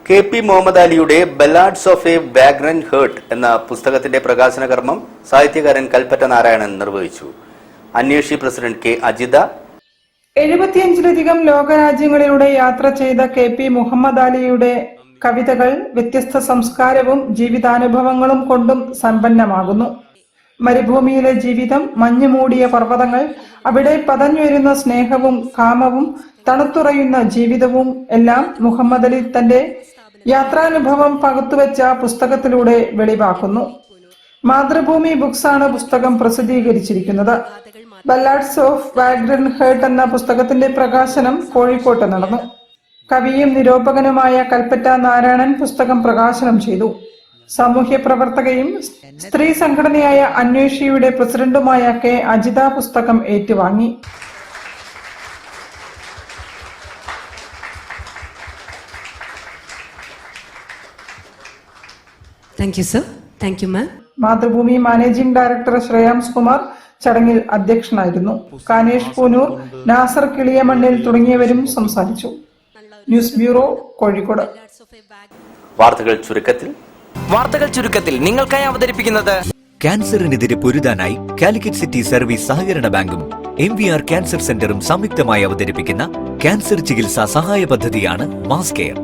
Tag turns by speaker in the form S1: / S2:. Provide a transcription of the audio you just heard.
S1: K P. Muhammad അലിയുടെ ballads of A വാഗ്രന്റ് heart എന്ന പുസ്തകത്തിന്റെ പ്രകാശന കർമ്മം സാഹിത്യകാരൻ കൽപ്പറ്റ നാരായണൻ നിർവഹിച്ചു. അന്വേഷി പ്രസിഡന്റ് കെ. അജിത
S2: 75-ലധികം ലോകരാജ്യങ്ങളിലൂടെ യാത്ര ചെയ്ത കെ.പി. മുഹമ്മദ് അലിയുടെ കവിതകൾ വ്യത്യസ്ത സംസ്കാരവും ജീവിതാനുഭവങ്ങളും കൊണ്ടും സമ്പന്നമാകുന്നു. മരുഭൂമിയിലെ ജീവിതം, മഞ്ഞുമൂടിയ പർവ്വതങ്ങൾ, അവിടെ പതഞ്ഞുയരുന്ന സ്നേഹവും കാമവും തണുത്തുറയുന്ന ജീവിതവും എല്ലാം മുഹമ്മദ് അലി തന്റെ യാത്രാനുഭവം പകുത്തുവെച്ച പുസ്തകത്തിലൂടെ വെളിവാക്കുന്നു. മാതൃഭൂമി ബുക്സ് ആണ് പുസ്തകം പ്രസിദ്ധീകരിച്ചിരിക്കുന്നത്. ബല്ലാഡ്സ് ഓഫ് വാഗ്രന്റ് ഹേർട്ട് എന്ന പുസ്തകത്തിന്റെ പ്രകാശനം കോഴിക്കോട്ട് നടന്നു. കവിയും നിരൂപകനുമായ കൽപ്പറ്റ നാരായണൻ പുസ്തകം പ്രകാശനം ചെയ്തു. സാമൂഹ്യ പ്രവർത്തകയും സ്ത്രീ സംഘടനയായ അന്വേഷിയുടെ പ്രസിഡന്റുമായ കെ. അജിത പുസ്തകം ഏറ്റുവാങ്ങി.
S3: Thank you sir. Thank you ma'am.
S2: Mathrubhumi managing director Shreyams Kumar ചടങ്ങിൽ അധ്യക്ഷനായിരുന്നു. കാനേഷ് പൂനൂർ, നാസർ കിളിയമണ്ണിൽ തുടങ്ങിയവരും സംസാരിച്ചു. News bureau, Kozhikode.
S4: വാർത്തകൾ ചുരുക്കത്തിൽ നിങ്ങൾക്കായി അവതരിപ്പിക്കുന്നത്
S5: ക്യാൻസറിനെതിരെ പൊരുതാനായി കാലിക്കറ്റ് സിറ്റി സർവീസ് സഹകരണ ബാങ്കും MVR ക്യാൻസർ സെന്ററും സംയുക്തമായി അവതരിപ്പിക്കുന്ന ക്യാൻസർ ചികിത്സാ സഹായ പദ്ധതിയാണ് മാസ് കെയർ.